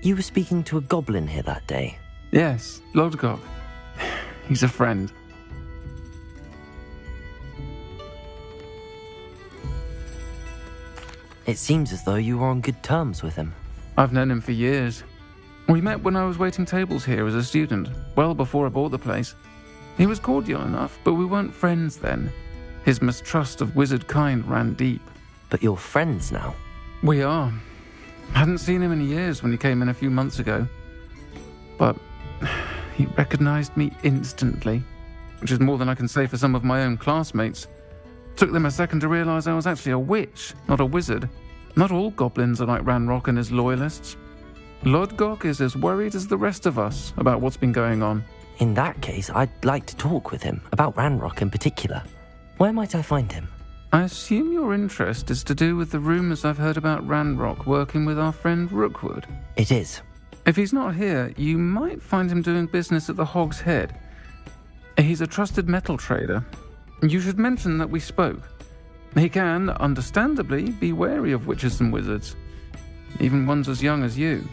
You were speaking to a goblin here that day. Yes, Lodgok. He's a friend. It seems as though you were on good terms with him. I've known him for years. We met when I was waiting tables here as a student, well before I bought the place. He was cordial enough, but we weren't friends then. His mistrust of wizard kind ran deep. But you're friends now. We are. Hadn't seen him in years when he came in a few months ago. But he recognized me instantly, which is more than I can say for some of my own classmates. Took them a second to realize I was actually a witch, not a wizard. Not all goblins are like Ranrock and his loyalists. Lodgok is as worried as the rest of us about what's been going on. In that case, I'd like to talk with him, about Ranrock in particular. Where might I find him? I assume your interest is to do with the rumors I've heard about Ranrock working with our friend Rookwood. It is. If he's not here, you might find him doing business at the Hog's Head. He's a trusted metal trader. You should mention that we spoke. He can, understandably, be wary of witches and wizards, even ones as young as you.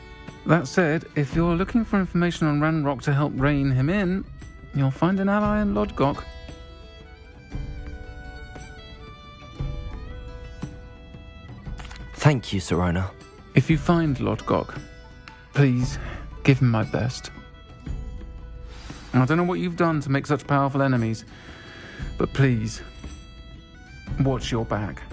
That said, if you're looking for information on Ranrock to help rein him in, you'll find an ally in Lodgok. Thank you, Sirona. If you find Lodgok, please give him my best. I don't know what you've done to make such powerful enemies, but please, watch your back.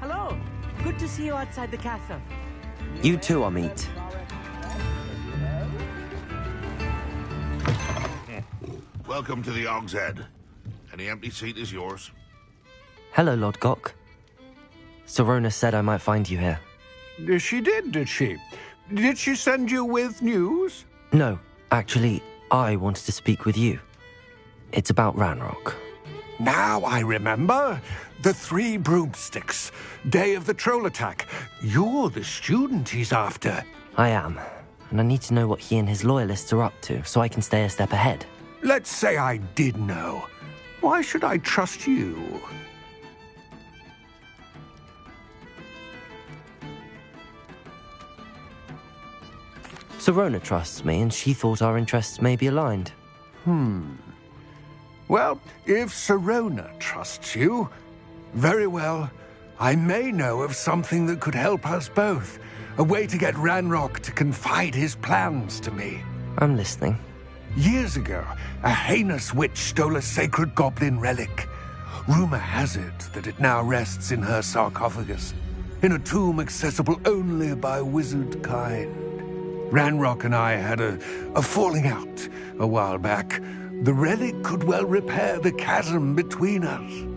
Hello. Good to see you outside the castle. You too, Amit. Welcome to the Hog's Head. Any empty seat is yours. Hello, Lodgok. Sirona said I might find you here. She did she? Did she send you with news? No, actually, I wanted to speak with you. It's about Ranrock. Now I remember. The 3 broomsticks. Day of the troll attack. You're the student he's after. I am, and I need to know what he and his loyalists are up to so I can stay a step ahead. Let's say I did know. Why should I trust you? Sirona trusts me, and she thought our interests may be aligned. Well, if Sirona trusts you, very well. I may know of something that could help us both. A way to get Ranrock to confide his plans to me. I'm listening. Years ago, a heinous witch stole a sacred goblin relic. Rumor has it that it now rests in her sarcophagus, in a tomb accessible only by wizard kind. Ranrock and I had a falling out a while back. The relic could well repair the chasm between us.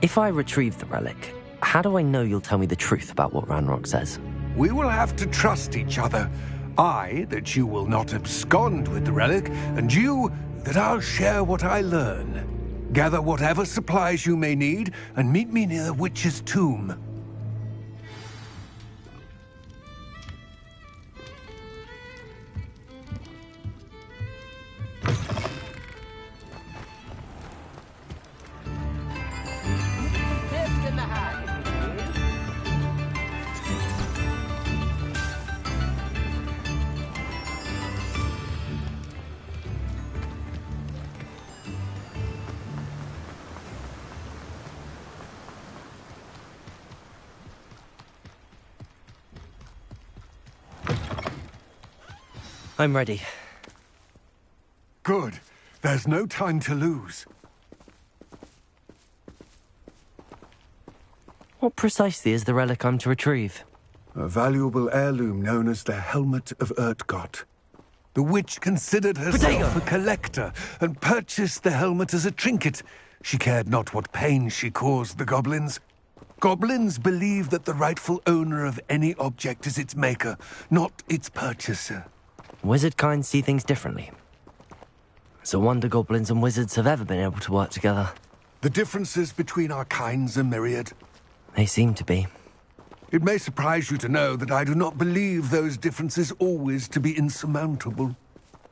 If I retrieve the relic, how do I know you'll tell me the truth about what Ranrock says? We will have to trust each other. I, that you will not abscond with the relic, and you, that I'll share what I learn. Gather whatever supplies you may need, and meet me near the witch's tomb. I'm ready. Good. There's no time to lose. What precisely is the relic I'm to retrieve? A valuable heirloom known as the Helmet of Urtkot. The witch considered herself a collector and purchased the helmet as a trinket. She cared not what pain she caused the goblins. Goblins believe that the rightful owner of any object is its maker, not its purchaser. Wizard kind see things differently. It's a wonder goblins and wizards have ever been able to work together. The differences between our kinds are myriad. They seem to be. It may surprise you to know that I do not believe those differences always to be insurmountable.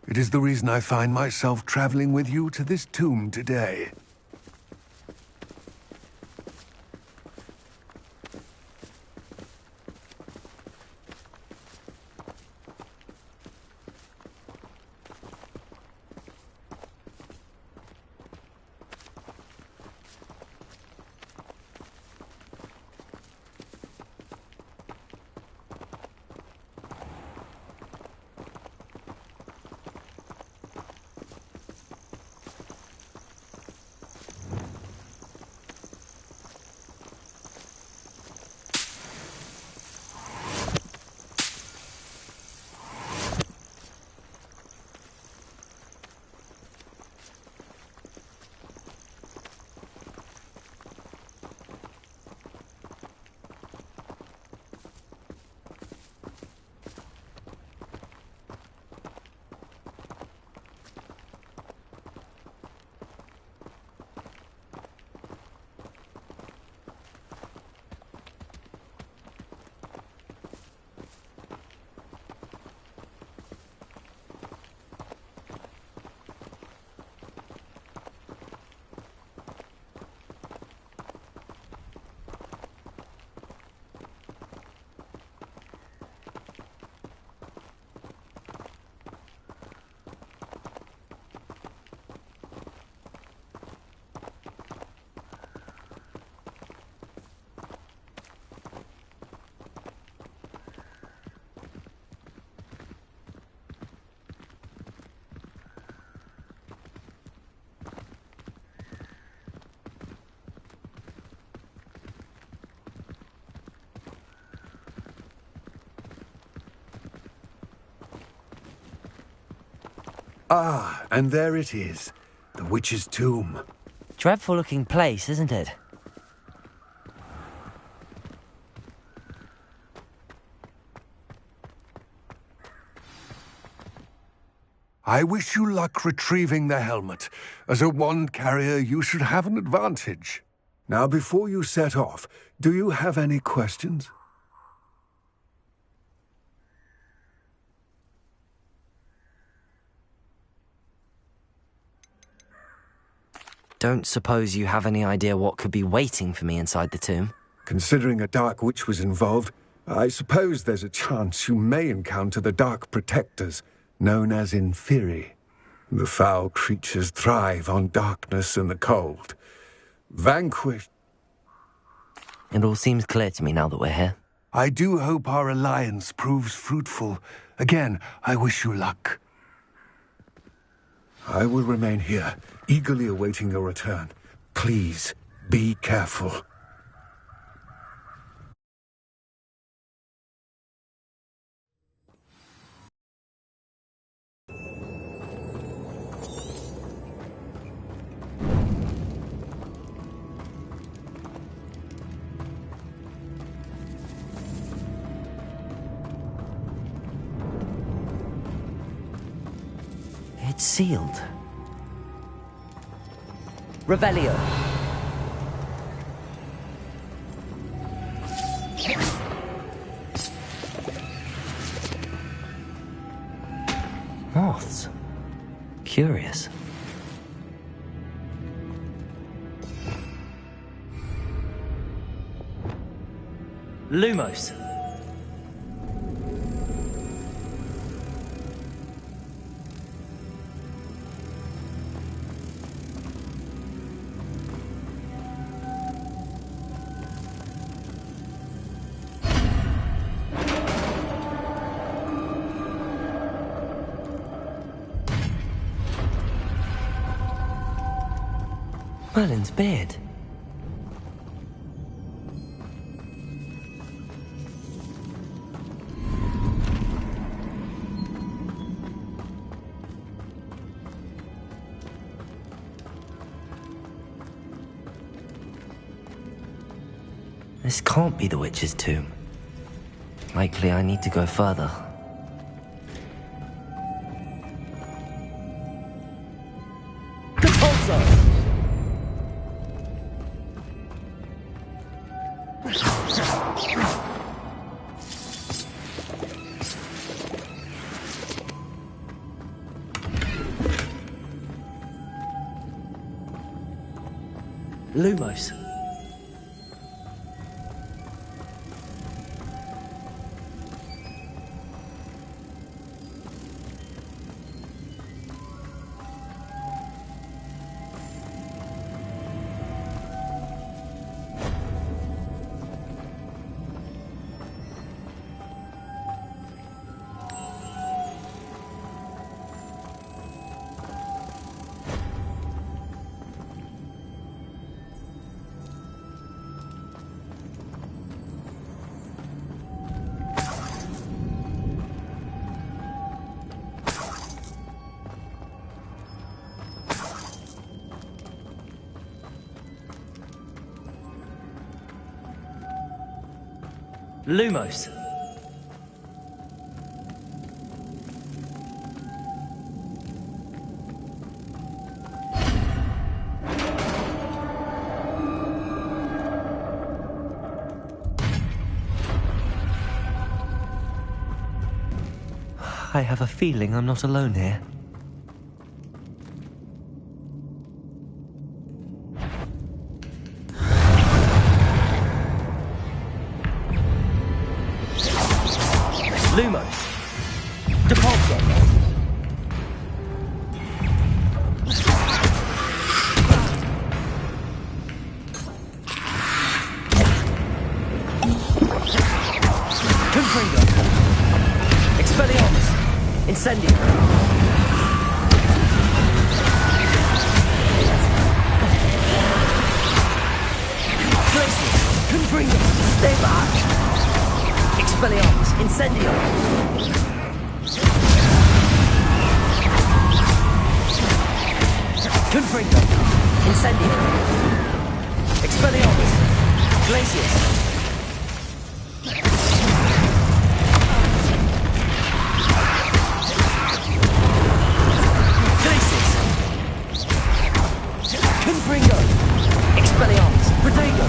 It is the reason I find myself traveling with you to this tomb today. Ah, and there it is. The witch's tomb. Dreadful looking place, isn't it? I wish you luck retrieving the helmet. As a wand carrier, you should have an advantage. Now, before you set off, do you have any questions? Don't suppose you have any idea what could be waiting for me inside the tomb? Considering a dark witch was involved, I suppose there's a chance you may encounter the Dark Protectors, known as Inferi. The foul creatures thrive on darkness and the cold. Vanquished. It all seems clear to me now that we're here. I do hope our alliance proves fruitful. Again, I wish you luck. I will remain here, eagerly awaiting your return. Please, be careful. It's sealed. Revelio. Moths. Curious. Lumos. Merlin's beard. This can't be the witch's tomb. Likely I need to go further. Compulso! Lumos. Lumos. I have a feeling I'm not alone here. Lumos. Depulso. Confringo. Expelliarmus. Incendio. Glacius. Confringo. Stay back. Expelliarmus. Incendio. Confringo. Incendio. Expelliarmus. Glacius. Glacius. Confringo. Expelliarmus. Protego.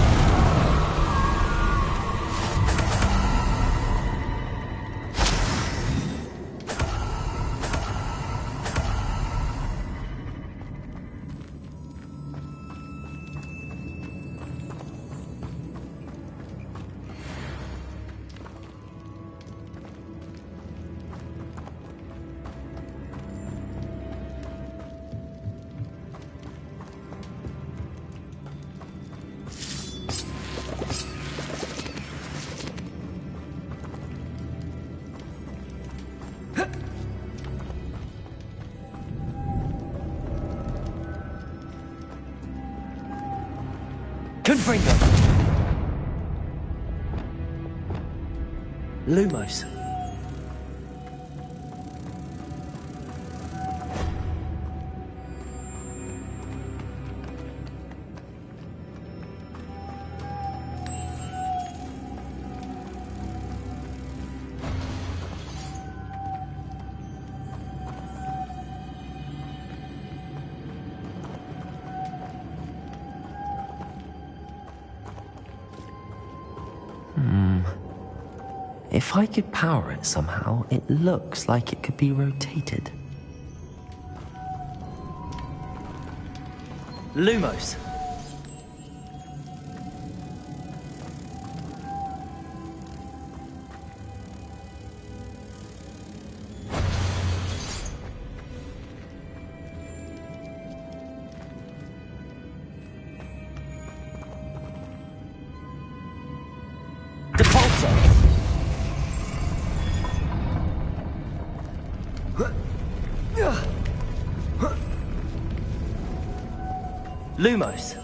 Confringo. Lumos. If I could power it somehow, it looks like it could be rotated. Lumos. Depulso. Lumos.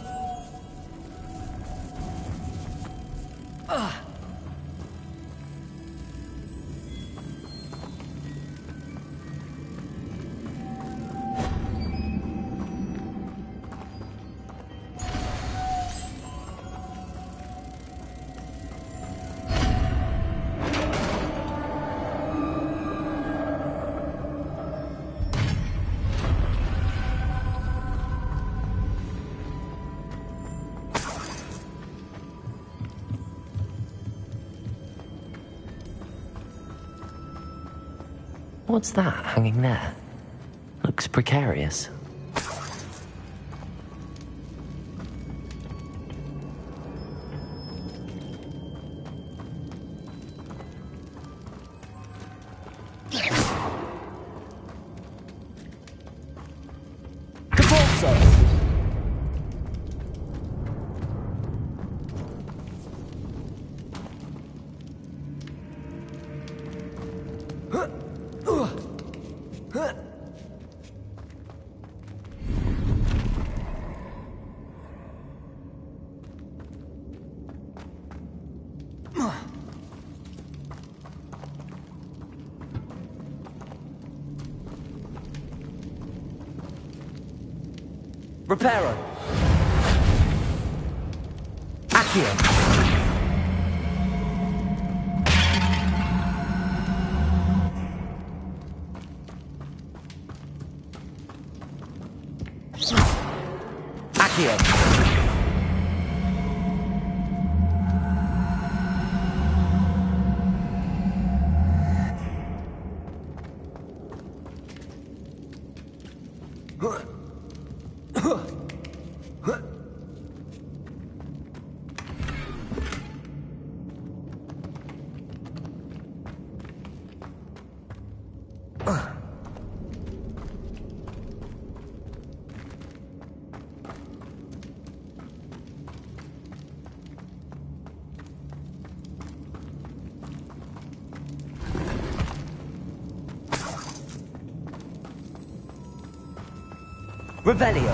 What's that hanging there? Looks precarious. Reparo. Accio. Accio. Revelio.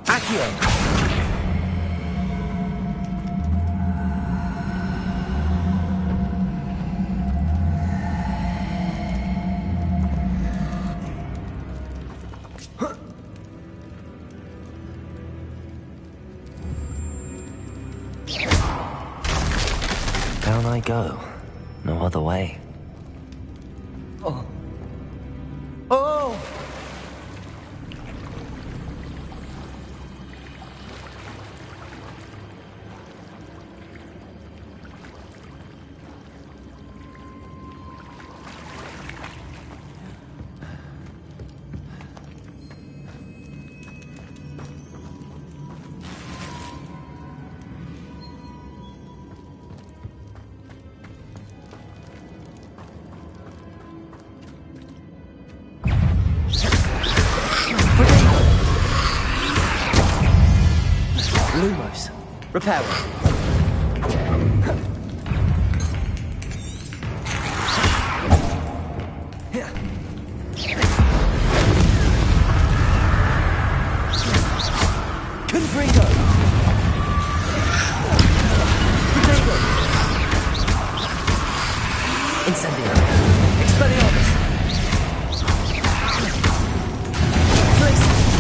Accio. Down I go. No other way. Oh. Oh! Lumos. Reparo. Confringo. Potato. Incendio. Expelliarmus. Glacius.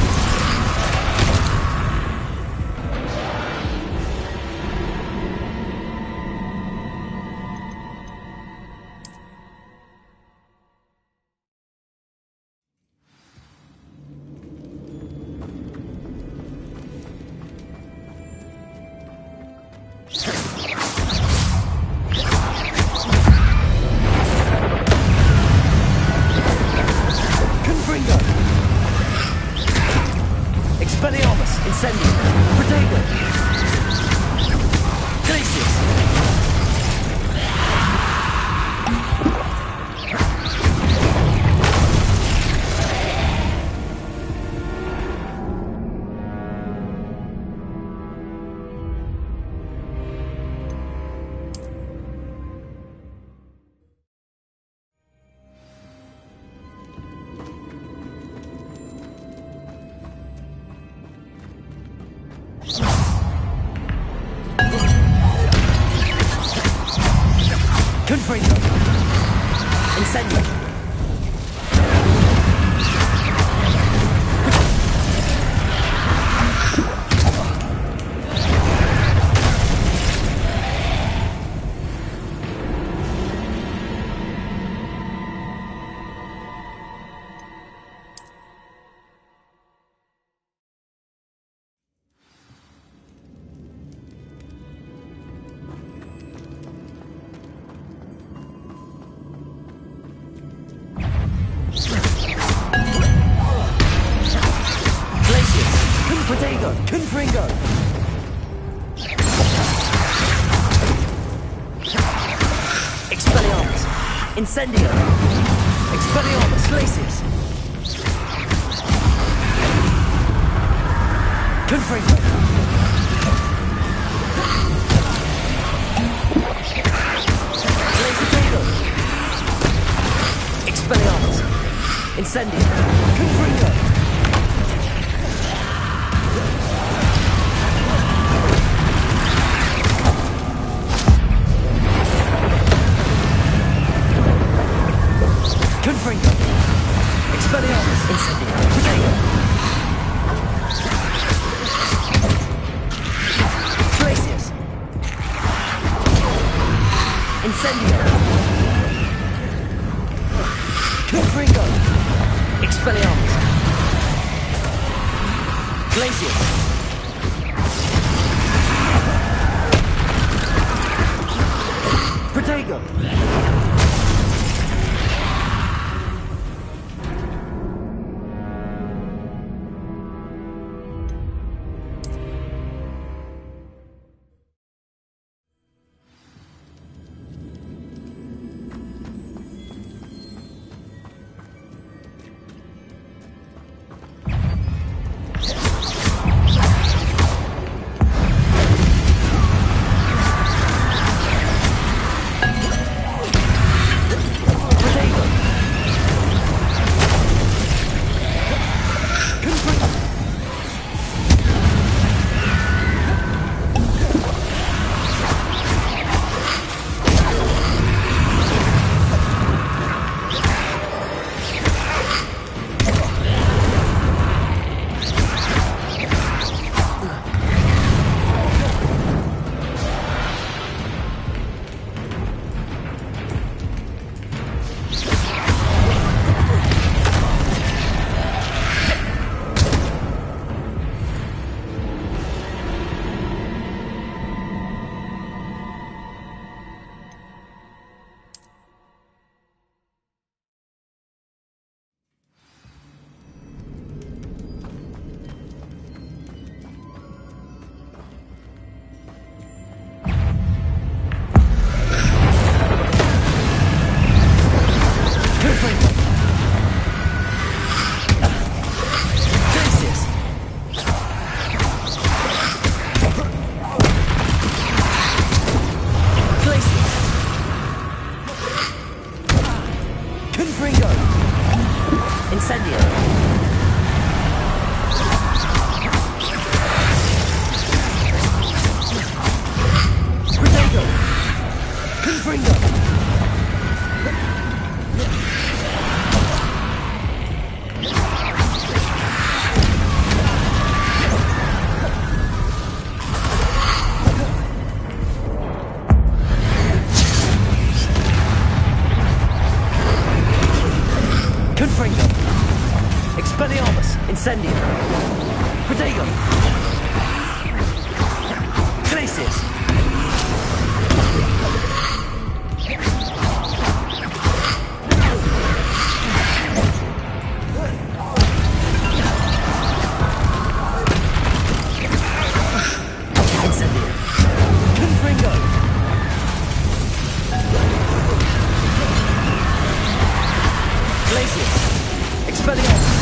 Confringo. Expelliarmus. Incendio. Potato. Glacius. Confringo. Incendio. Confringo! Expelliarmus! Incendio! Expelliarmus! Glacius! Confringo! Glaciator! Expelliarmus! Incendio! Confringo! Confringo! Expelliarmus! Incendio! Potato! Glacius! Incendio! Confringo! Expelliarmus! Glacius! Protego! Incendio! Protego! Glacius! Incendio! Confringo! Glacius! Expelliarmus!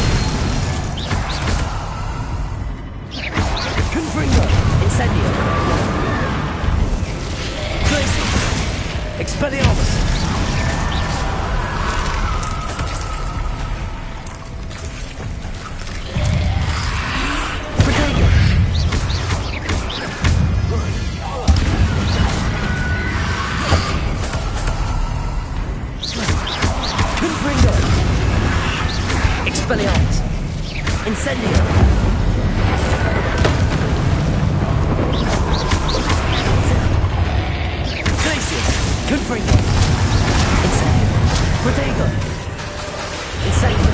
Confringo! Incendio! Glacius! Expelliarmus! Protego! Confringo! Expelliarmus! Incendio! Confringo! Incendio! Protego! Incendio!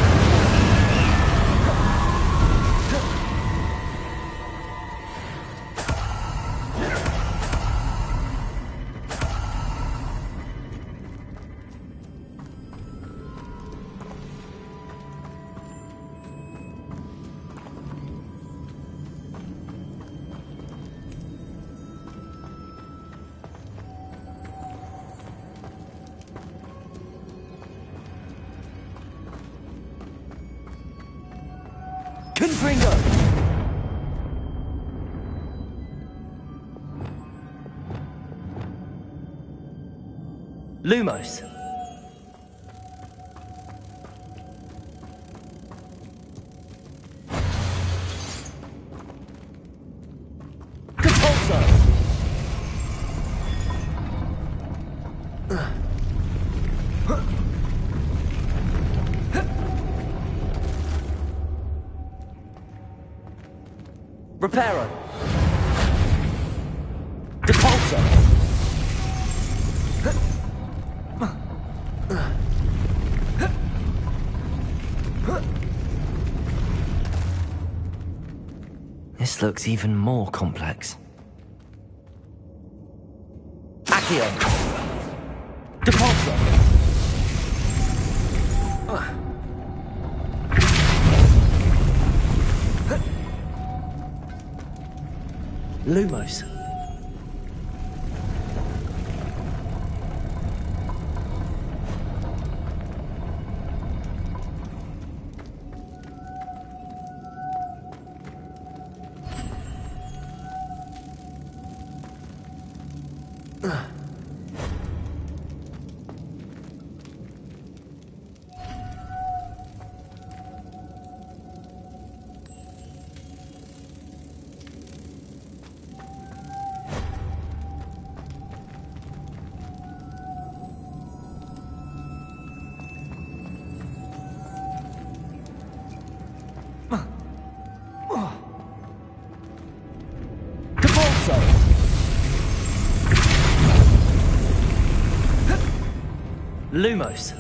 Confringo! Lumos. Capulso. Reparo. Depulso. This looks even more complex. Accio. Depulso. Lumos. Lumos.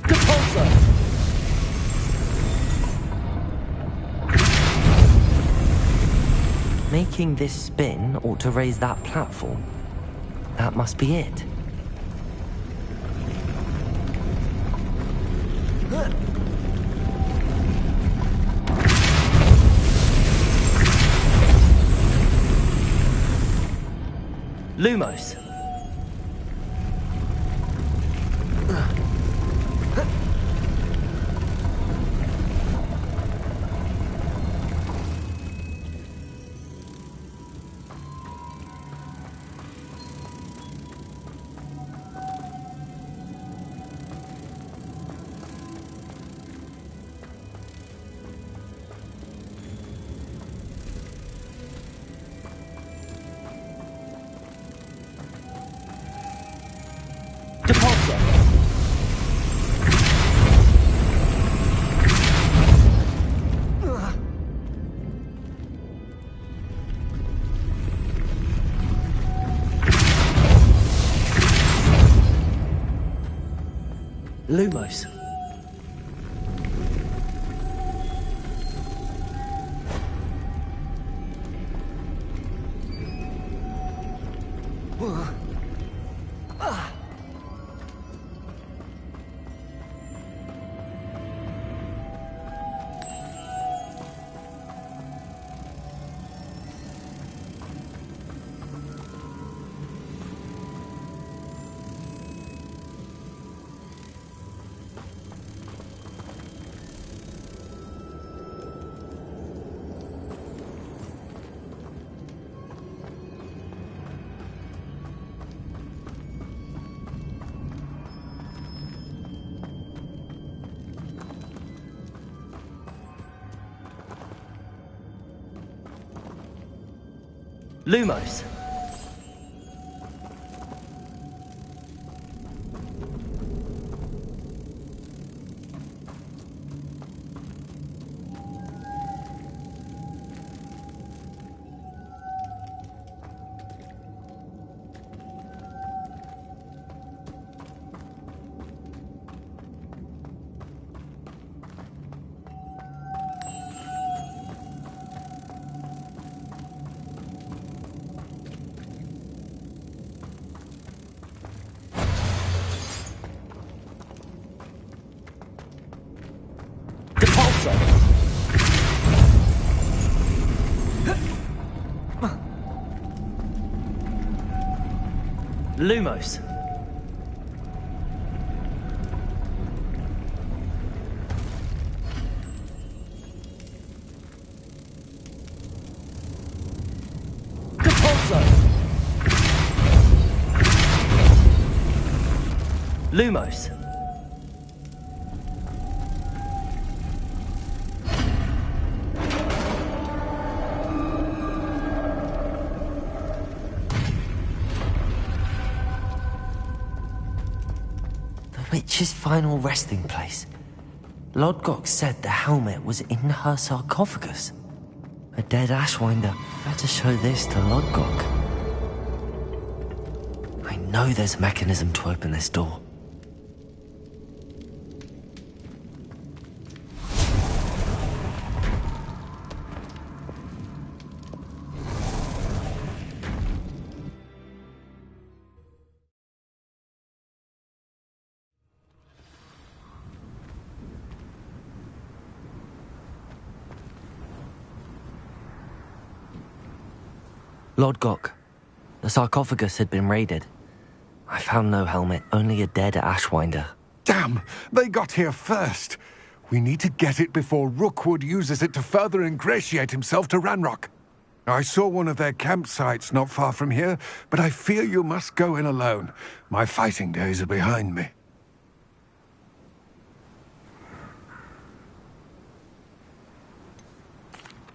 Capulso. Making this spin ought to raise that platform. That must be it. Lumos. Depulso. Lumos. Lumos. Lumos. Lumos. The witch's final resting place. Lodgok said the helmet was in her sarcophagus. A dead Ashwinder. Better show this to Lodgok. I know there's a mechanism to open this door. Lodgok, the sarcophagus had been raided. I found no helmet, only a dead Ashwinder. Damn! They got here first. We need to get it before Rookwood uses it to further ingratiate himself to Ranrock. I saw one of their campsites not far from here, but I fear you must go in alone. My fighting days are behind me.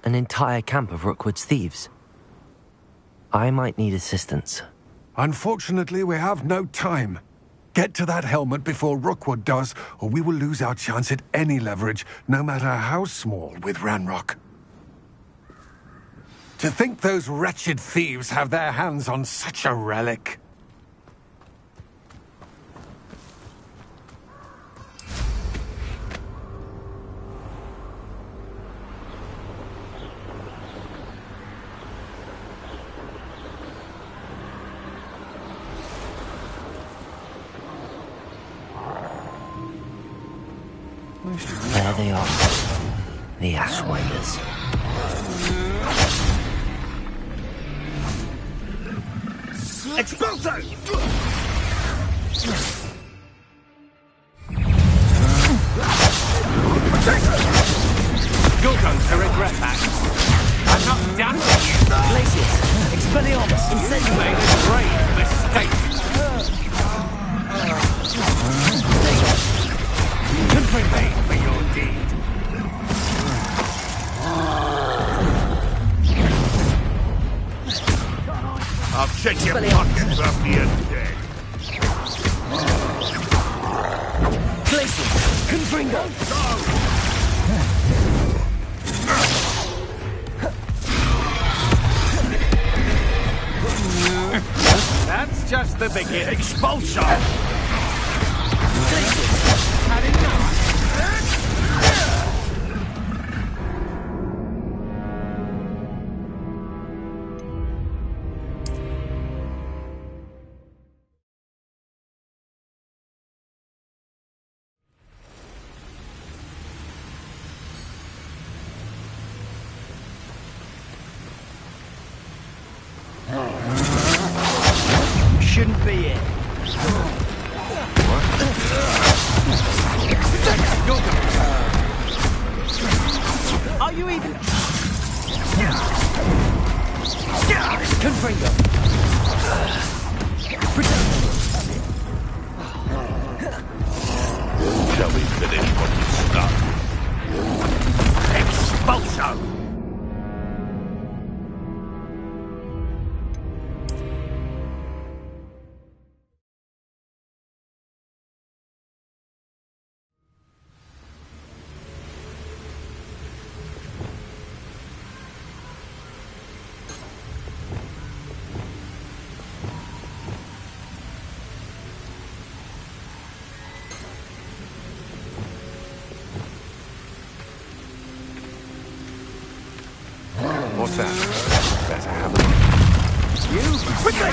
An entire camp of Rookwood's thieves. I might need assistance. Unfortunately, we have no time. Get to that helmet before Rookwood does, or we will lose our chance at any leverage, no matter how small, with Ranrock. To think those wretched thieves have their hands on such a relic. There they are. The Ashwinders. Expulso! You're going to regret that. I'm not done with you. Glaciers! Expelliarmus! You Incendiary! made a grave mistake. Good for me for your deed. I'll check your pockets after you're dead. Glaciers! Confringo! That's just the beginning. Expulsion! Glaciers! Had enough. Shouldn't be it. Are you even? Confringo! Shall we finish what we started? Expulso! What's that? Better have a look. You quickly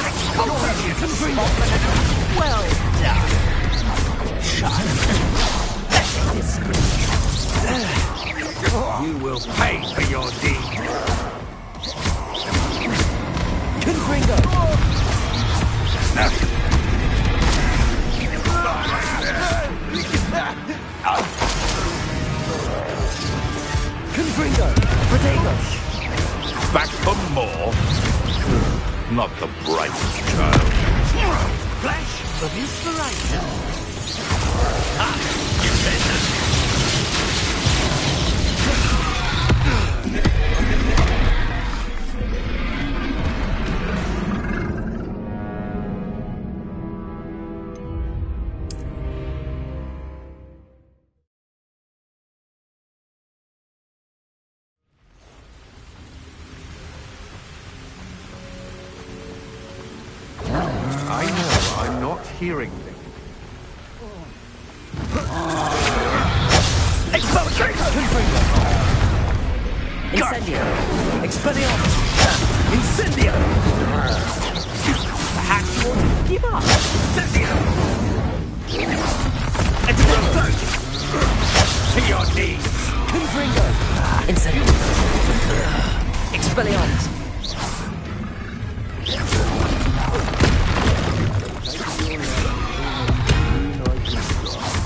well done. Shut. You will pay for your deed. For more? Not the brightest child. Flash of inspiration. I know I'm not hearing things. Incendio! Expelliarmus! Incendio! Perhaps you want to give up? Incendio! Explode! To your knees! Confringo! Incendio! Expelliarmus!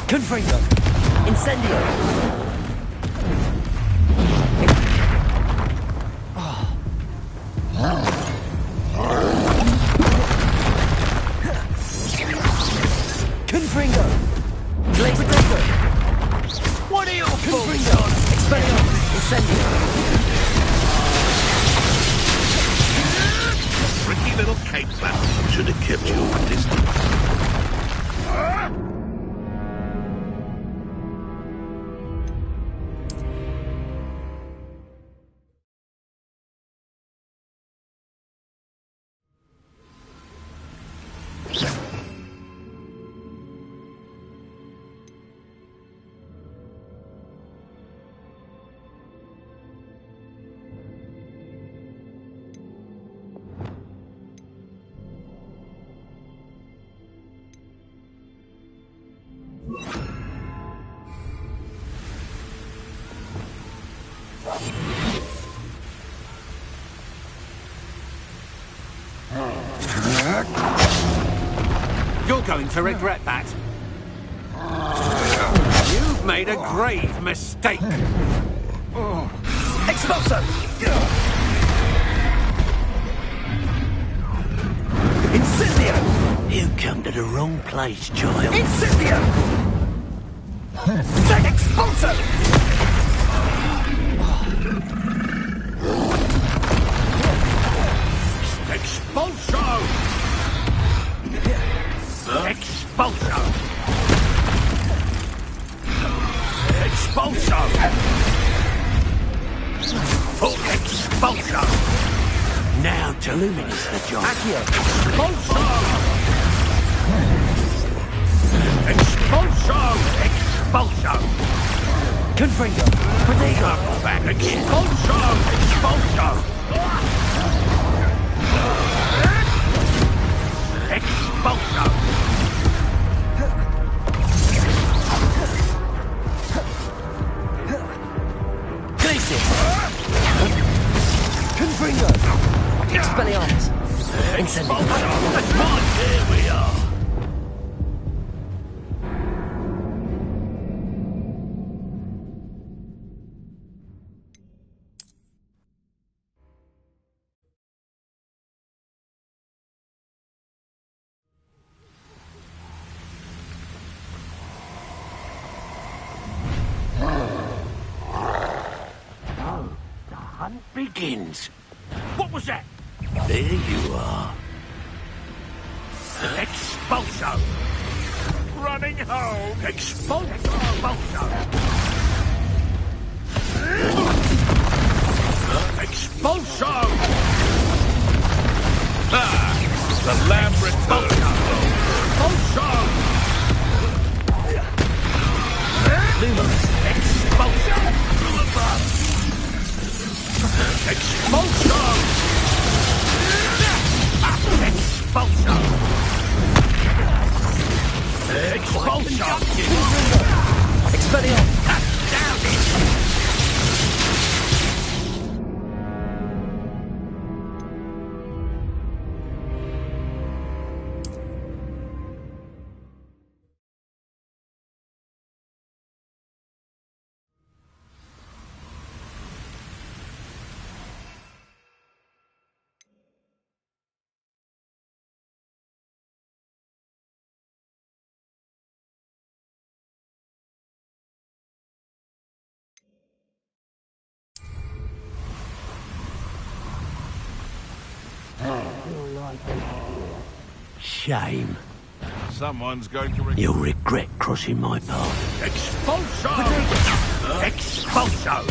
Confringo! Incendio! Confringo! Blaze Breaker! What are your Confringo! Expelliarmus! Incendio! Tricky little cake flap. Should have kept you at distance. You're going to regret that. You've made a grave mistake. Expulso! Incendio! You come to the wrong place, child. Incendio! Expulso! Expulso! Expulso! Expulso! Full expulso! Now to luminous the job. Accio! Expulso! Expulso! Expulso! Confringo! Protego! Come back again! Expulso! Expulso! Expulso! Glacius! Confringo! Expelliarmus! Incendio! That's right, here we are! Hunt begins. What was that? There you are. Expulso! Running home! Expulso! Expulso! Ah! The lamb returns! Expulso! Luminous! Expulso! From above! Expulso! Expulso! Expulso! Expelliarmus! Down it! Shame. Someone's going to... You'll regret crossing my path. Expulso! Expulso!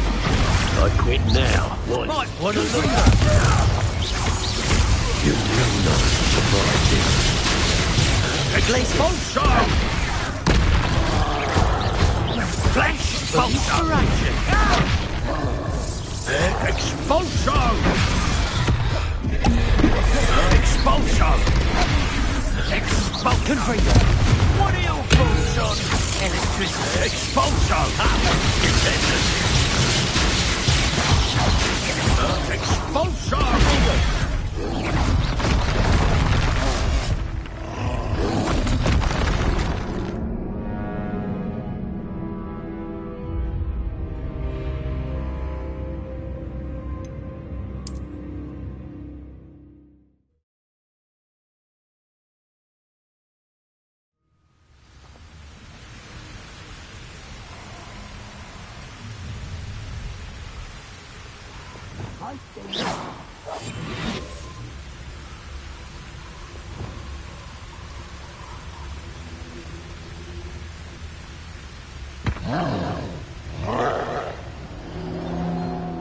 I quit now. Might want to look. You will not survive this. Expulso! Flash! Inspiration! Expulso! Expulso! Expulsion! What are your thoughts on electricity? Expulso! Expulso!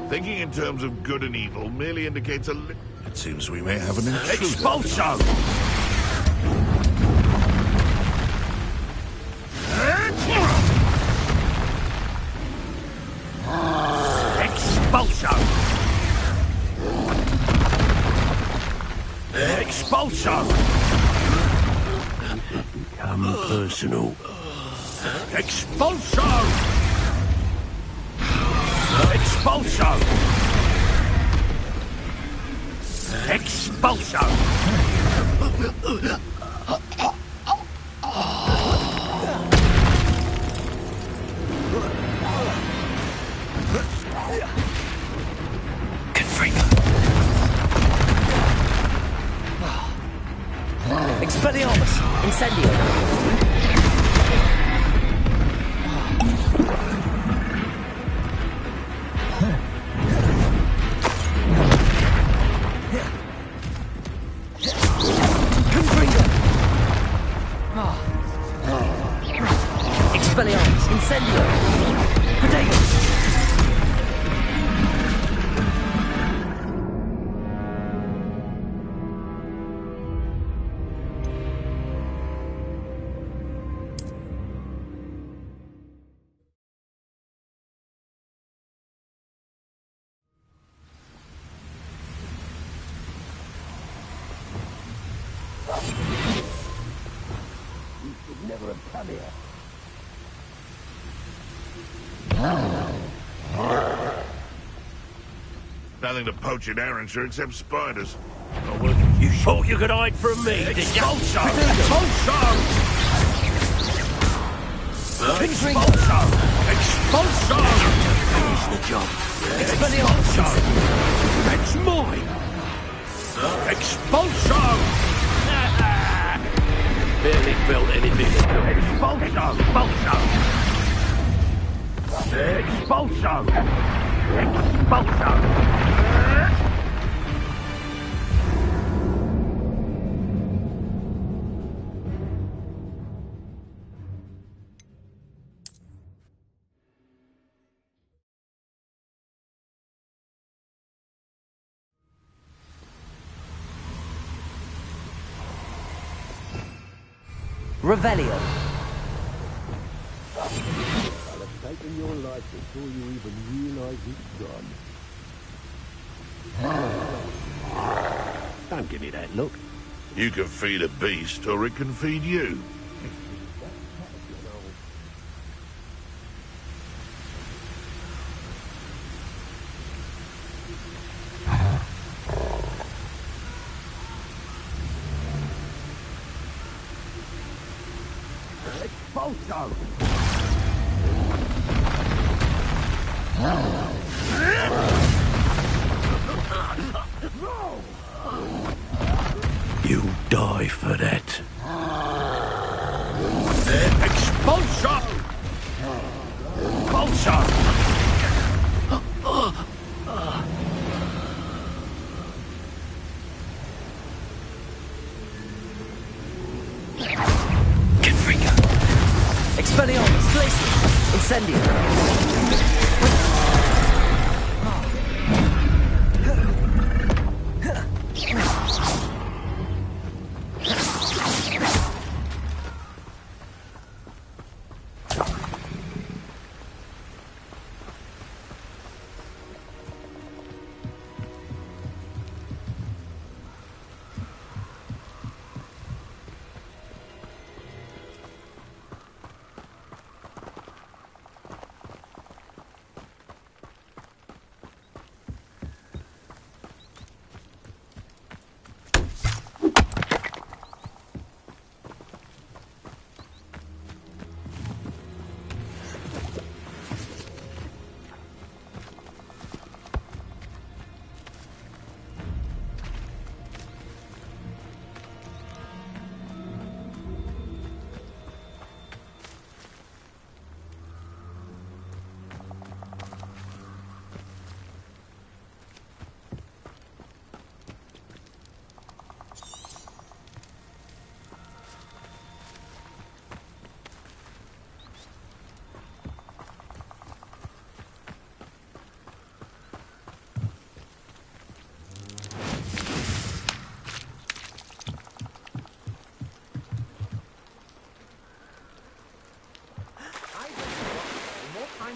Thinking in terms of good and evil merely indicates a It seems we may have an intruder. Expulso! Expulso! Expulso! Become personal. Expulso! Expulso! Expulso! Expelliarmus! Incendio! Expelliarmus! Incendio! Potato! Never have come here. Nothing to poach in Arranshire except spiders. You thought you could hide from me, did you? Expulso! Expulso! Expulso! Expulso! Finish the job. Expulso! That's mine! Expulso! Barely felt anything. Expulso! Expulso! Expulso! Revelio. I'll have taken your life before you even realize it's gone. Don't give me that look. You can feed a beast, or it can feed you. Expulso! You die for that. Expulso! Expulso! Confringo. Expelliarmus. Glacius. Incendio.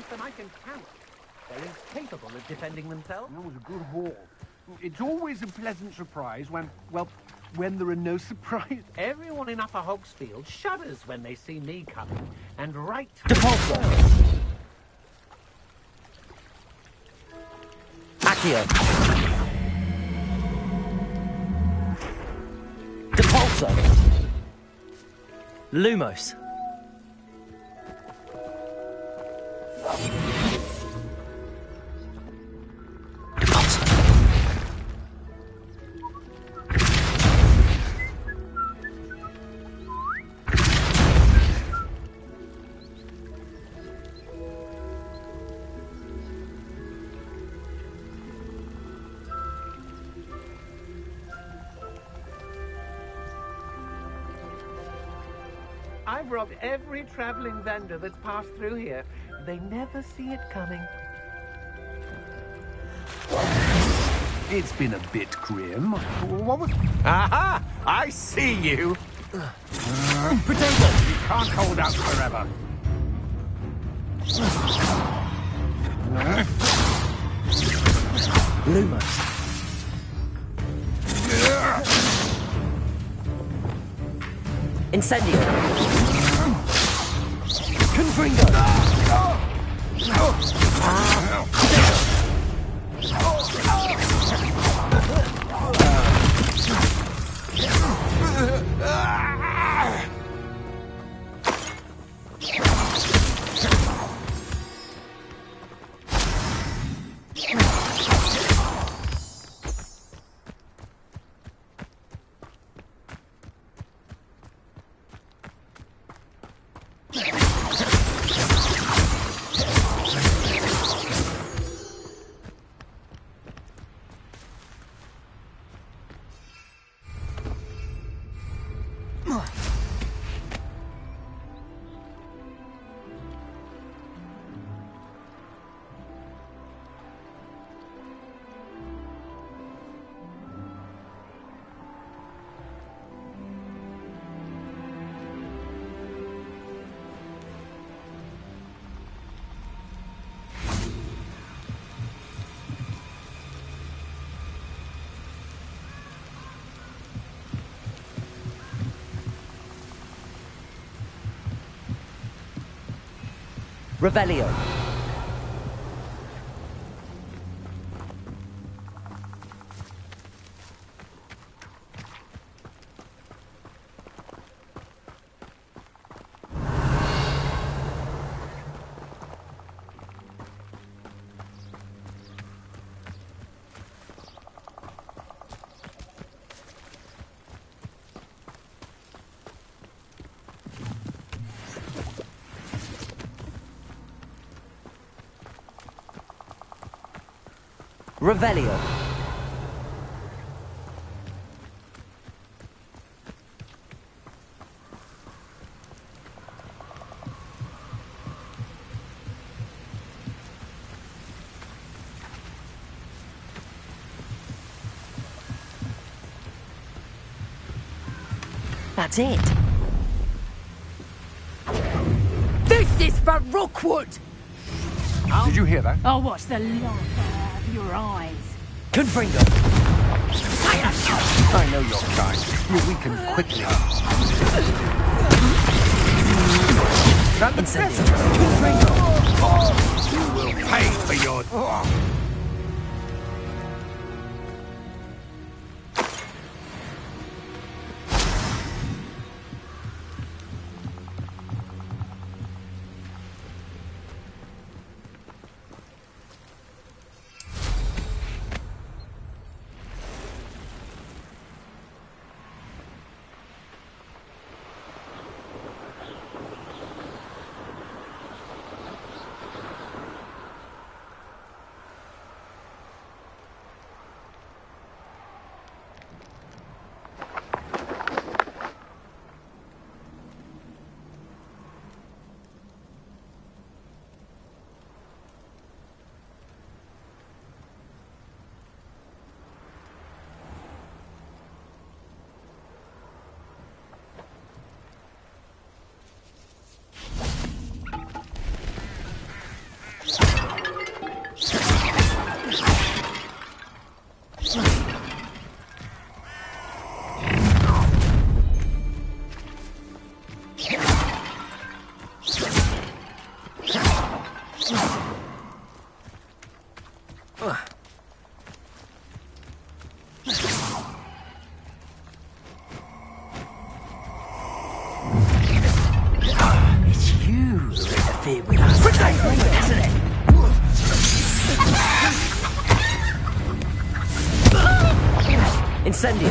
Than I can count. They're incapable of defending themselves. That was a good haul. It's always a pleasant surprise when there are no surprises. Everyone in Upper Hogsfield shudders when they see me coming, and right. Depulso. Accio. Depulso. Lumos. I've robbed every traveling vendor that's passed through here. They never see it coming. It's been a bit grim. What was... Aha! I see you! Potato! You can't hold out forever. Lumos. Incendio. Confringo. Revelio. Revelio. That's it. This is for Rookwood! Did you hear that? I'll watch the light out of your eyes. Confringo. I know your kind. You weaken quickly. Incendio. You will pay for your... Incendio.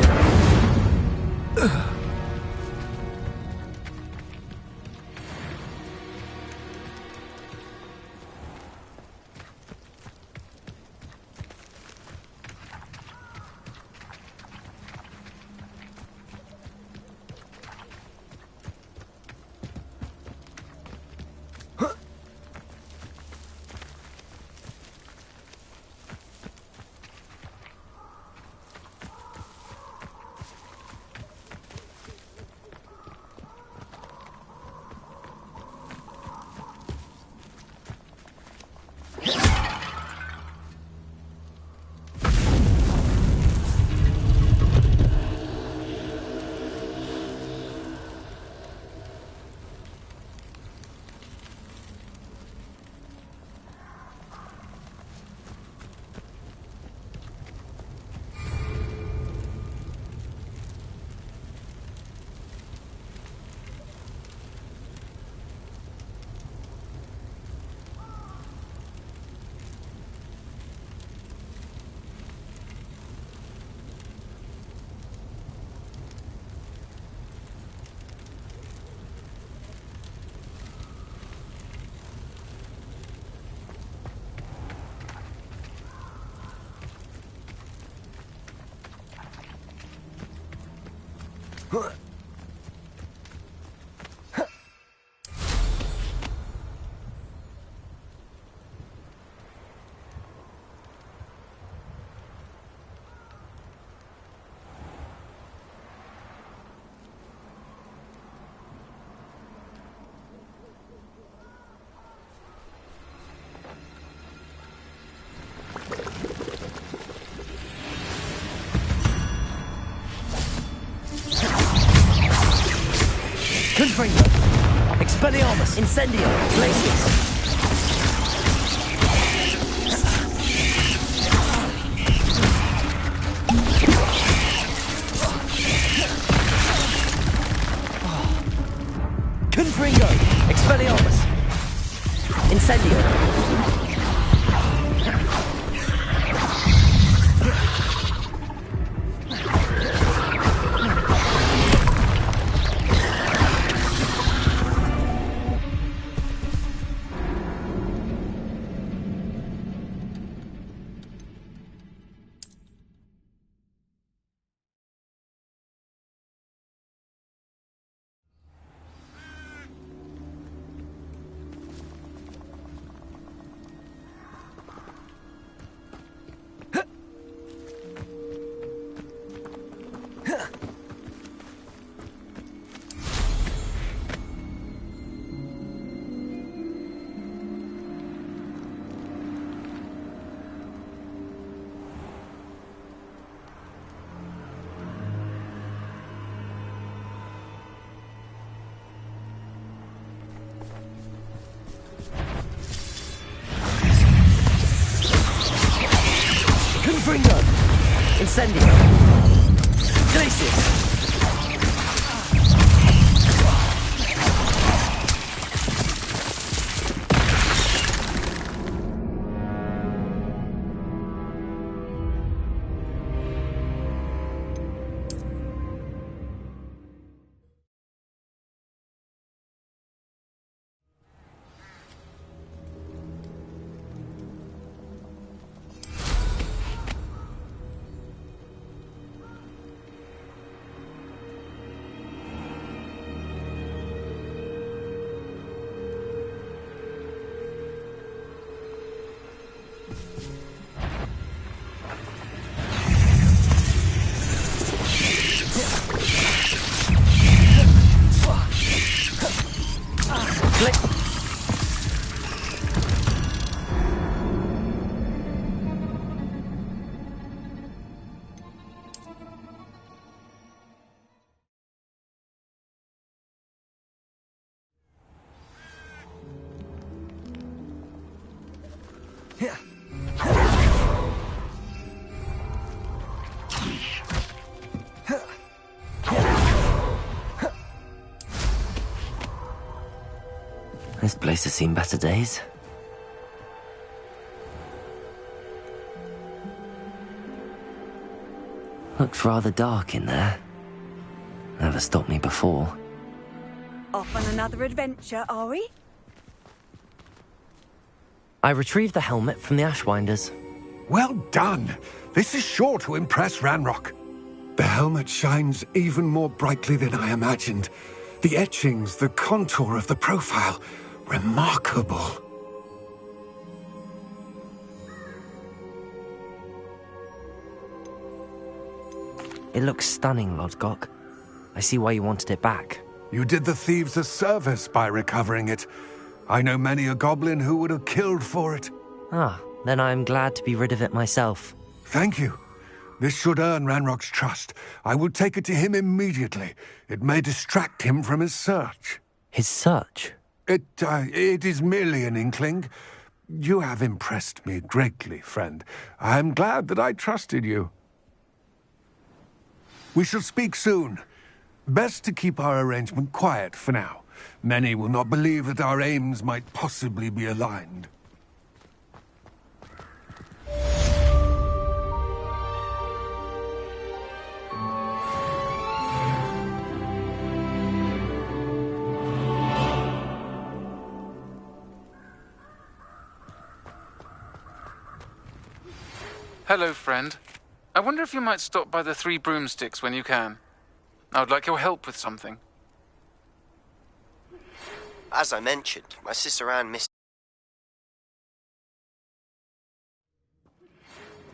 Confringo. Expelliarmus. Incendio. Glacius. Confringo. Expelliarmus. Incendio. Incendio! Glacius! This place has seen better days. Looked rather dark in there. Never stopped me before. Off on another adventure, are we? I retrieved the helmet from the Ashwinders. Well done. This is sure to impress Ranrock. The helmet shines even more brightly than I imagined. The etchings, the contour of the profile. Remarkable. It looks stunning, Lodgok. I see why you wanted it back. You did the thieves a service by recovering it. I know many a goblin who would have killed for it. Ah, then I'm glad to be rid of it myself. Thank you. This should earn Ranrock's trust. I will take it to him immediately. It may distract him from his search. His search? It is merely an inkling. You have impressed me greatly, friend. I am glad that I trusted you. We shall speak soon. Best to keep our arrangement quiet for now. Many will not believe that our aims might possibly be aligned. Hello, friend. I wonder if you might stop by the Three Broomsticks when you can. I would like your help with something. As I mentioned, my sister Anne missed...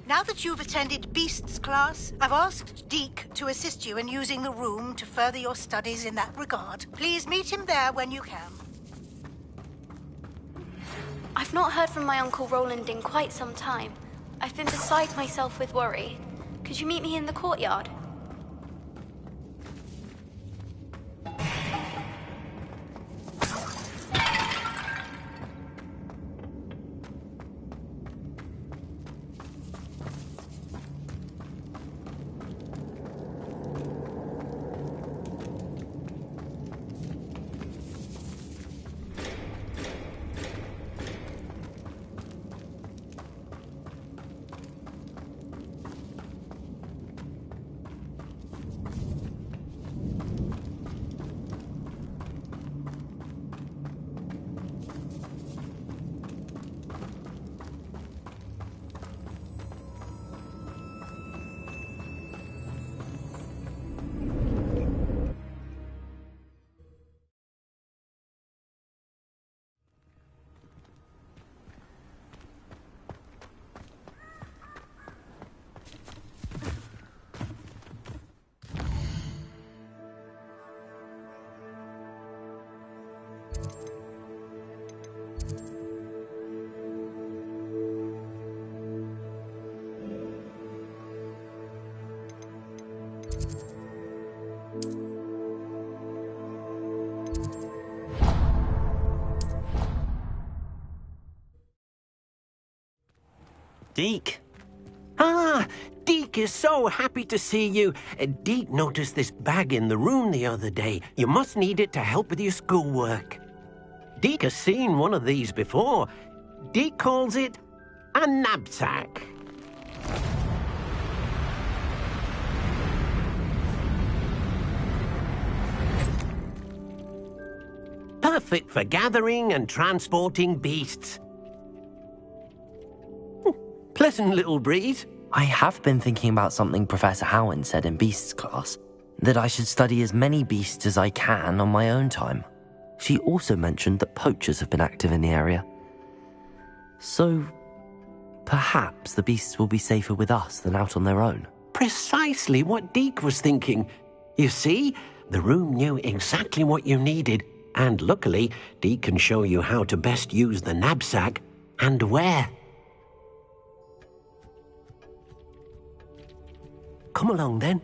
Now that you've attended Beasts class, I've asked Deke to assist you in using the room to further your studies in that regard. Please meet him there when you can. I've not heard from my Uncle Roland in quite some time. I've been beside myself with worry. Could you meet me in the courtyard? Deke. Ah! Deke! Deek is so happy to see you. Deek noticed this bag in the room the other day. You must need it to help with your schoolwork. Deek has seen one of these before. Deek calls it a knapsack. Perfect for gathering and transporting beasts. Pleasant little breeze. I have been thinking about something Professor Howland said in Beasts class, that I should study as many beasts as I can on my own time. She also mentioned that poachers have been active in the area. So, perhaps the beasts will be safer with us than out on their own. Precisely what Deek was thinking. You see, the room knew exactly what you needed, and luckily, Deek can show you how to best use the knapsack and where. Come along, then.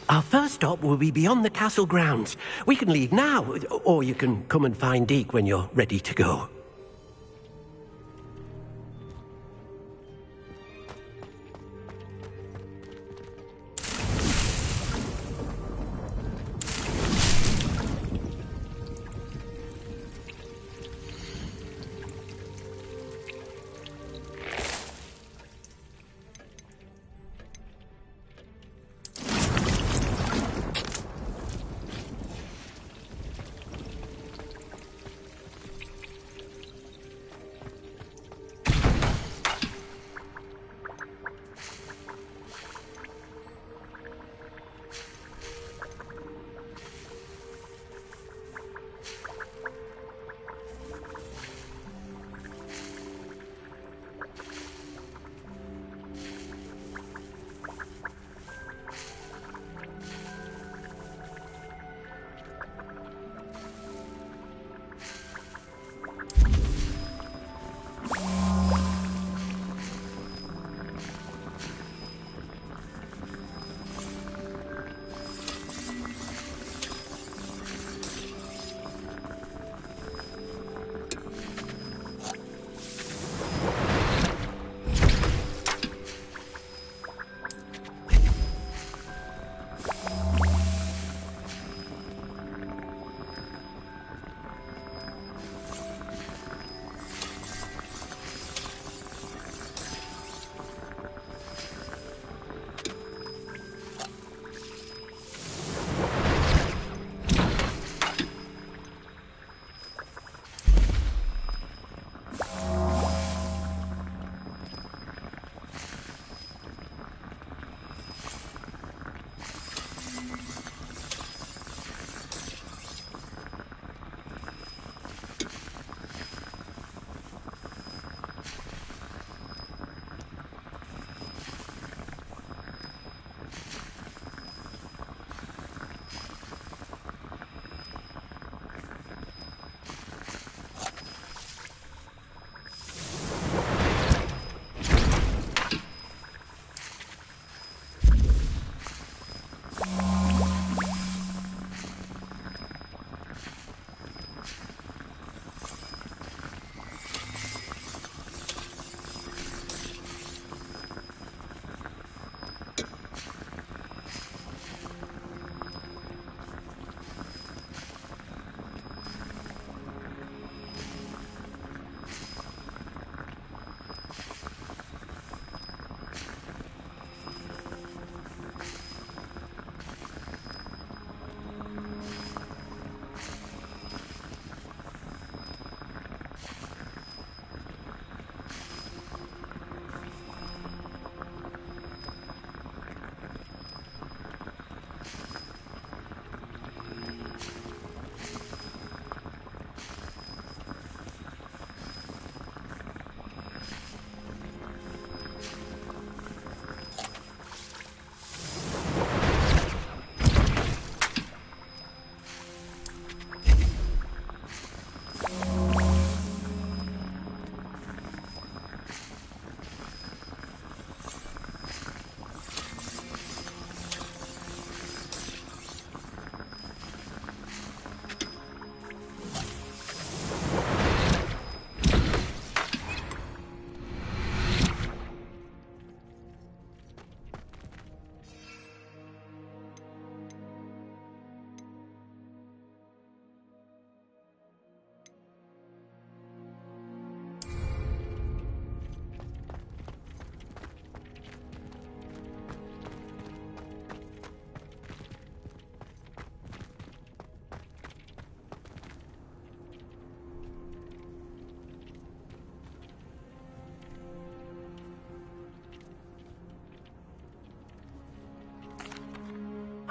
Our first stop will be beyond the castle grounds. We can leave now, or you can come and find Deek when you're ready to go.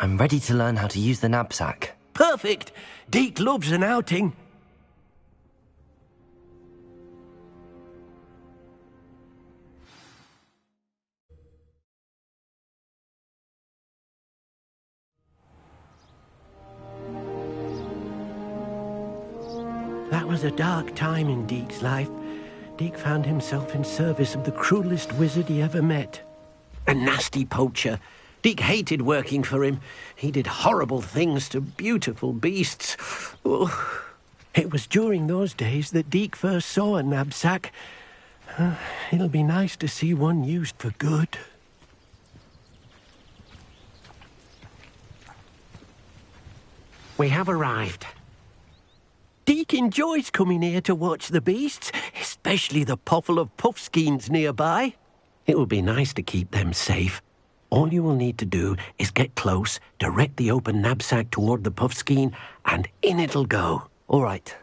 I'm ready to learn how to use the knapsack. Perfect! Deke loves an outing. That was a dark time in Deke's life. Deke found himself in service of the cruelest wizard he ever met. A nasty poacher. Deke hated working for him. He did horrible things to beautiful beasts. Oh. It was during those days that Deke first saw a knapsack. It'll be nice to see one used for good. We have arrived. Deke enjoys coming here to watch the beasts, especially the potful of puffskeins nearby. It will be nice to keep them safe. All you will need to do is get close, direct the open knapsack toward the puffskein, and in it'll go. All right.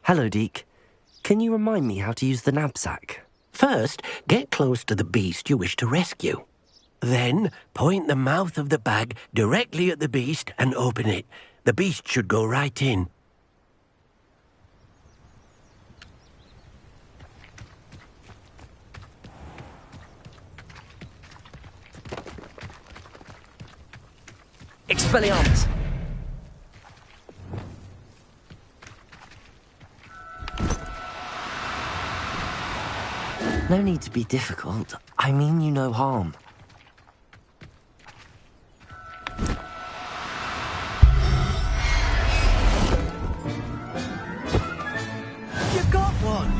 Hello, Deke. Can you remind me how to use the knapsack? First, get close to the beast you wish to rescue. Then, point the mouth of the bag directly at the beast and open it. The beast should go right in. Expelliarmus! No need to be difficult. I mean you no harm. You got one!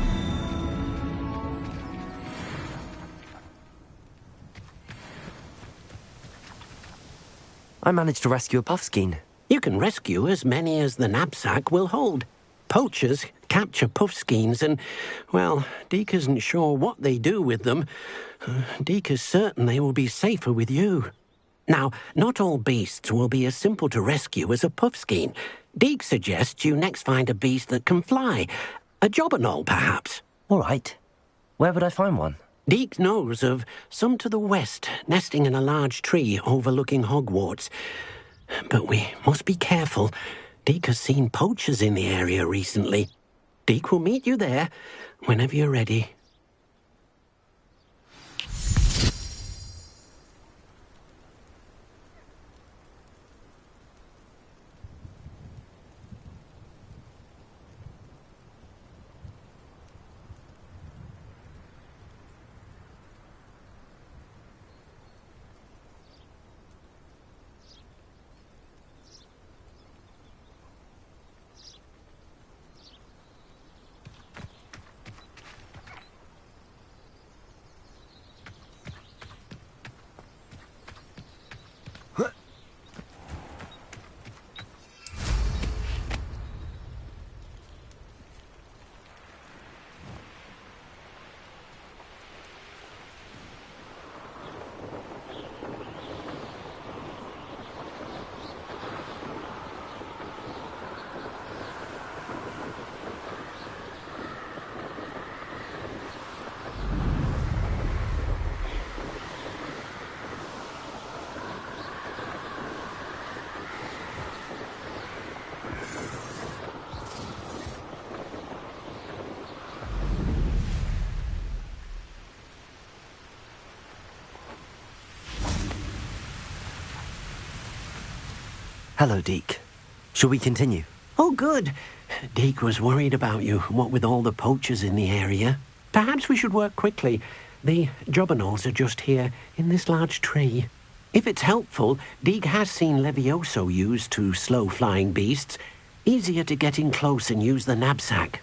I managed to rescue a puffskein. You can rescue as many as the knapsack will hold. Poachers capture puffskeins and, well, Deke isn't sure what they do with them. Deke is certain they will be safer with you. Now, not all beasts will be as simple to rescue as a puffskein. Deke suggests you next find a beast that can fly. A jobberknoll, perhaps. All right. Where would I find one? Deke knows of some to the west, nesting in a large tree overlooking Hogwarts. But we must be careful. Deke has seen poachers in the area recently. Deke will meet you there whenever you're ready. Hello, Deke. Shall we continue? Oh, good. Deke was worried about you, what with all the poachers in the area. Perhaps we should work quickly. The jobberknolls are just here, in this large tree. If it's helpful, Deke has seen Levioso used to slow flying beasts. Easier to get in close and use the knapsack.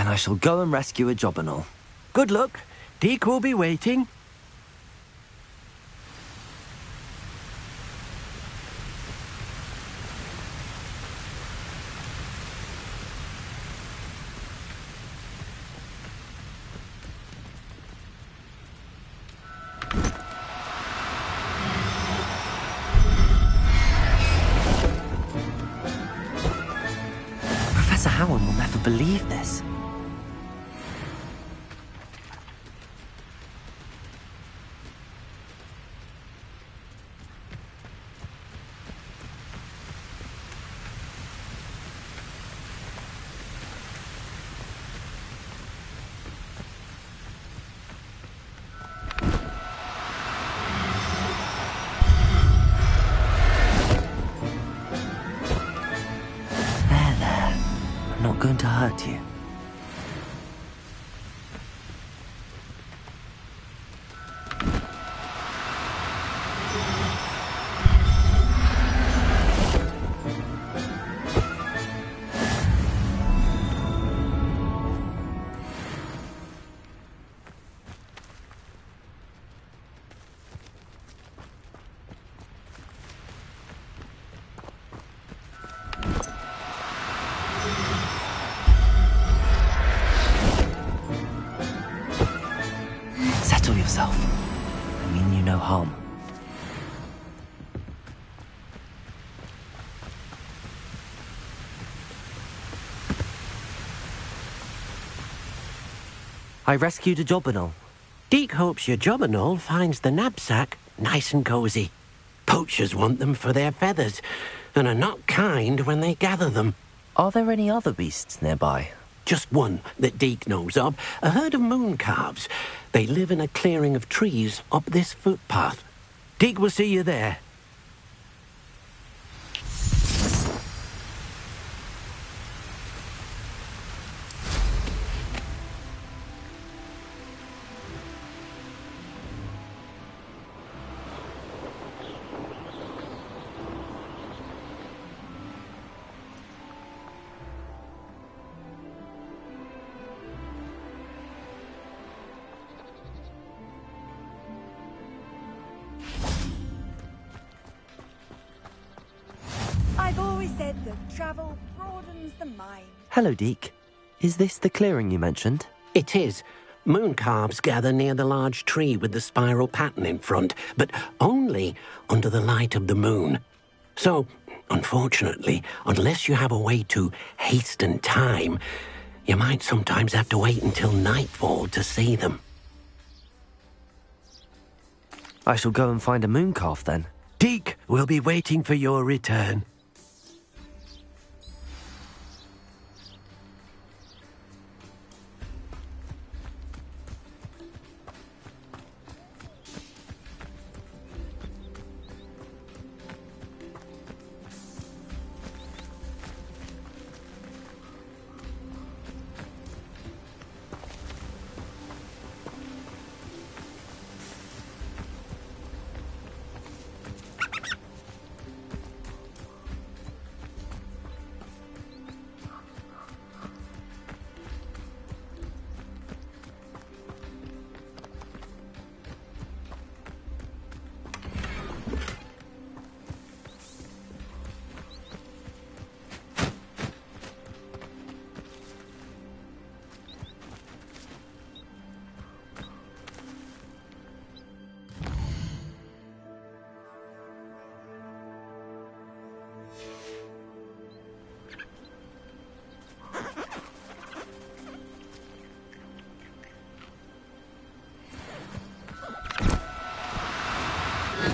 Then I shall go and rescue a Jobberknoll. Good luck. Deke will be waiting. Professor Howard will never believe this. Not going to hurt you. Settle yourself. I mean you no harm. I rescued a Jobberknoll. Deke hopes your Jobberknoll finds the knapsack nice and cozy. Poachers want them for their feathers, and are not kind when they gather them. Are there any other beasts nearby? Just one that Deke knows of, a herd of moon calves. They live in a clearing of trees up this footpath. Deke will see you there. I've always said that travel broadens the mind. Hello, Deke. Is this the clearing you mentioned? It is. Moon calves gather near the large tree with the spiral pattern in front, but only under the light of the moon. So, unfortunately, unless you have a way to hasten time, you might sometimes have to wait until nightfall to see them. I shall go and find a moon calf then. Deke will be waiting for your return.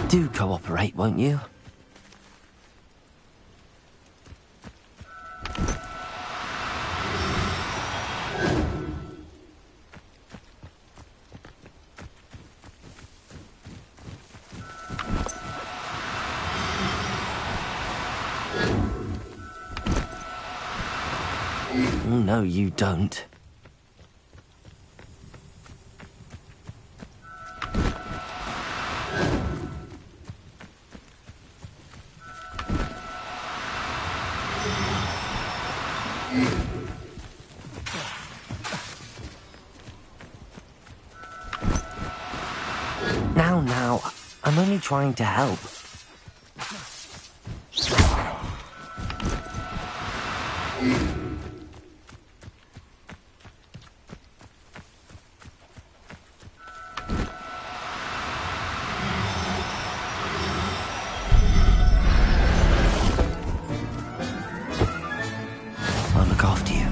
Do cooperate, won't you? No, you don't. only trying to help. I'll look after you.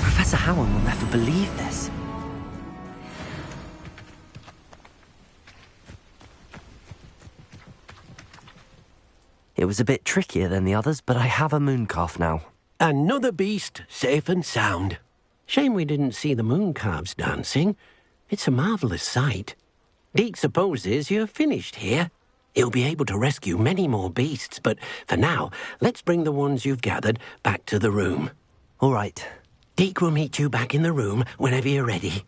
Professor Howard will never believe this. It was a bit trickier than the others, but I have a moon calf now. Another beast, safe and sound. Shame we didn't see the moon calves dancing. It's a marvellous sight. Deke supposes you're finished here. He'll be able to rescue many more beasts, but for now, let's bring the ones you've gathered back to the room. All right. Deke will meet you back in the room whenever you're ready.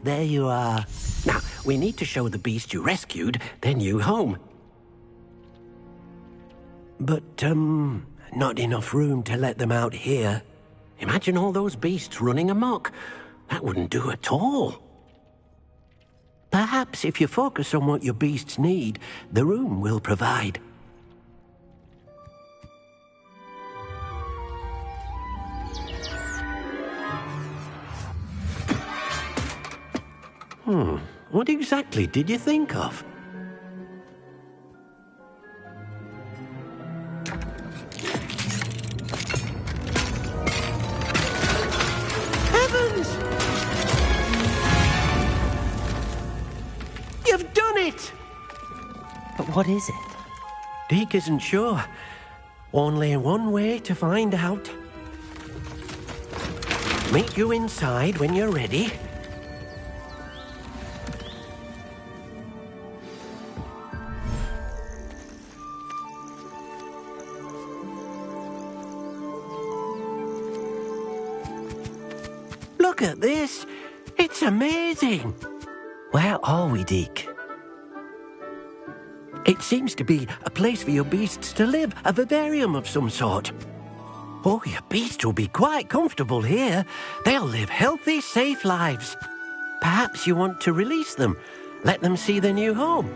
There you are. Now, we need to show the beast you rescued their new home. But, not enough room to let them out here. Imagine all those beasts running amok. That wouldn't do at all. Perhaps if you focus on what your beasts need, the room will provide. What exactly did you think of? Heavens! You've done it! But what is it? Deke isn't sure. Only one way to find out. Meet you inside when you're ready. Look at this. It's amazing. Where are we, Deke? It seems to be a place for your beasts to live, a vivarium of some sort. Oh, your beasts will be quite comfortable here. They'll live healthy, safe lives. Perhaps you want to release them, let them see their new home.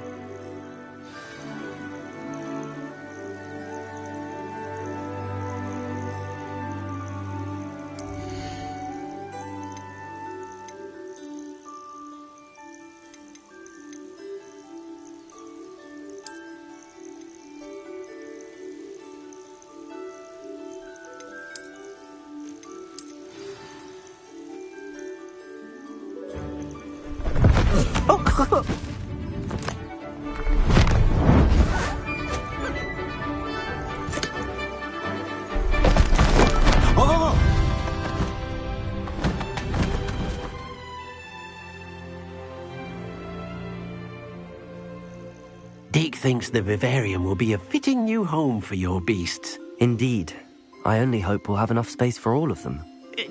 Deke thinks the vivarium will be a fitting new home for your beasts. Indeed. I only hope we'll have enough space for all of them.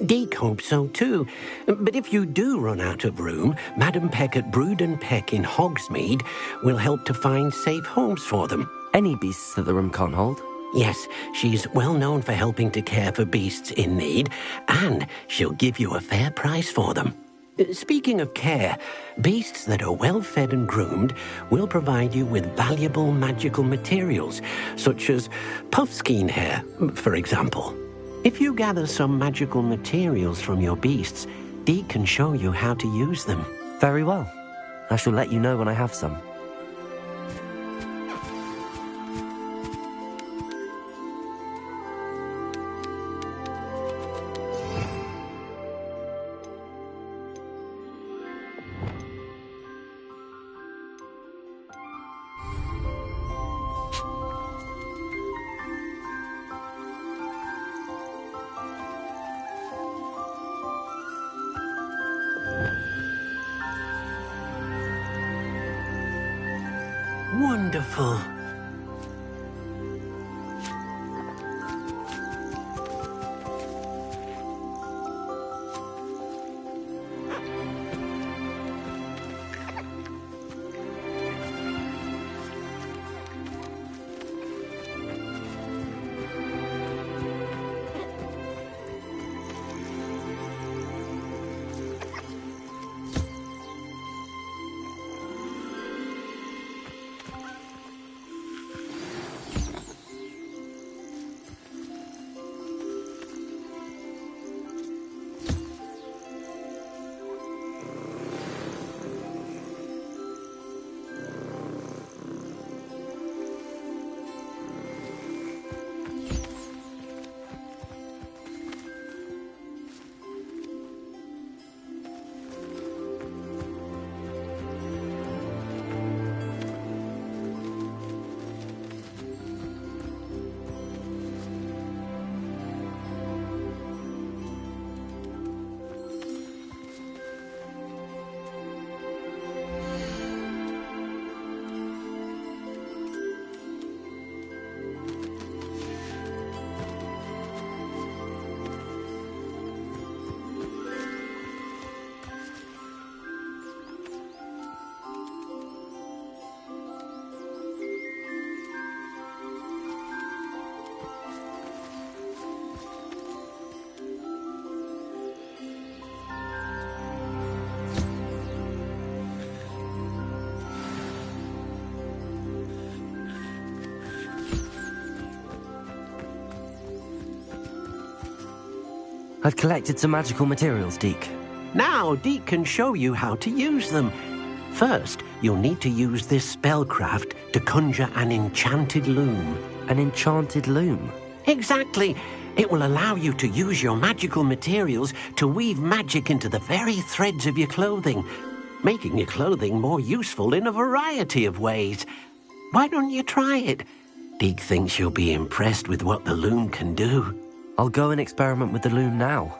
Deke hopes so too. But if you do run out of room, Madam Peck at Brood and Peck in Hogsmeade will help to find safe homes for them. Any beasts that the room can't hold? Yes, she's well known for helping to care for beasts in need, and she'll give you a fair price for them. Speaking of care, beasts that are well fed and groomed will provide you with valuable magical materials, such as puffskein hair, for example. If you gather some magical materials from your beasts, Dee can show you how to use them. Very well. I shall let you know when I have some. Wonderful. I've collected some magical materials, Deke. Now Deke can show you how to use them. First, you'll need to use this spellcraft to conjure an enchanted loom. An enchanted loom? Exactly. It will allow you to use your magical materials to weave magic into the very threads of your clothing, making your clothing more useful in a variety of ways. Why don't you try it? Deke thinks you'll be impressed with what the loom can do. I'll go and experiment with the loom now.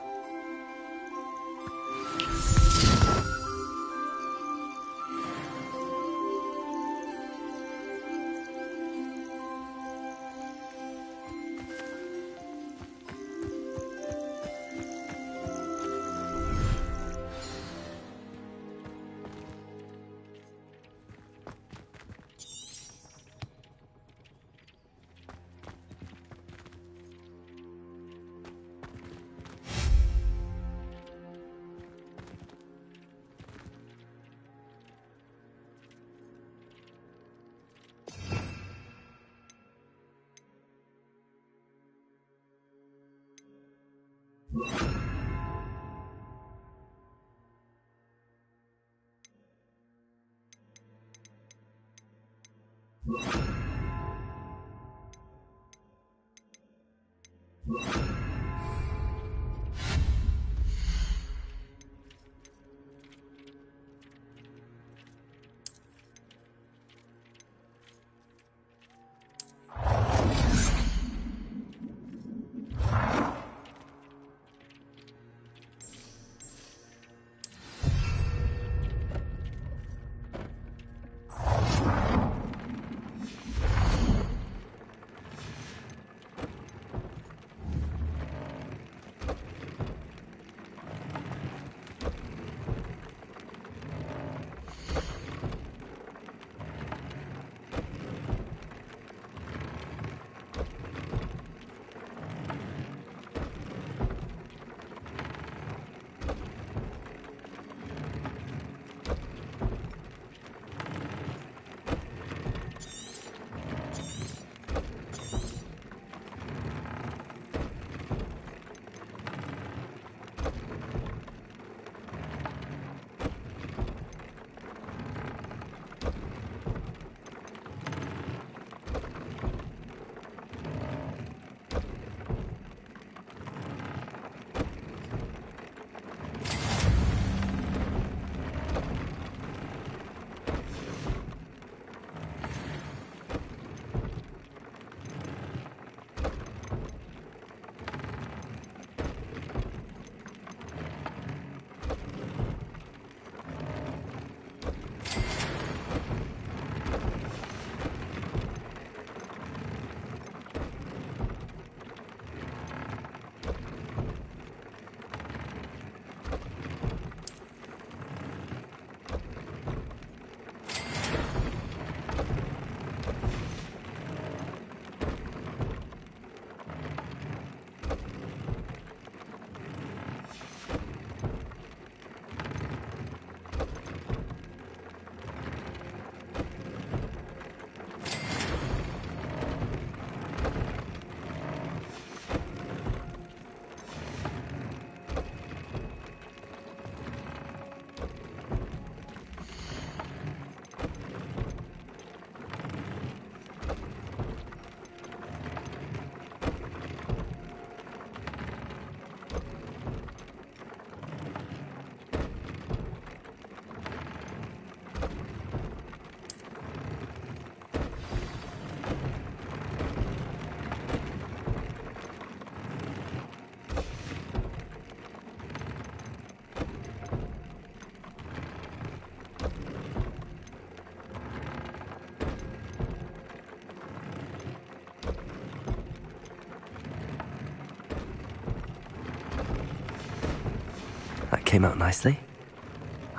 came out nicely.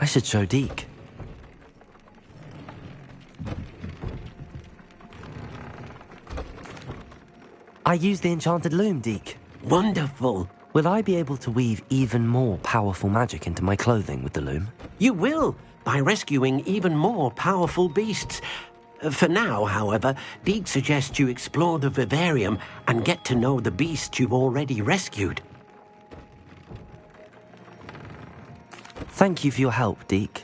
I should show Deke. I used the enchanted loom, Deke. Wonderful. Will I be able to weave even more powerful magic into my clothing with the loom? You will, by rescuing even more powerful beasts. For now, however, Deke suggests you explore the vivarium and get to know the beasts you've already rescued. Thank you for your help, Deke.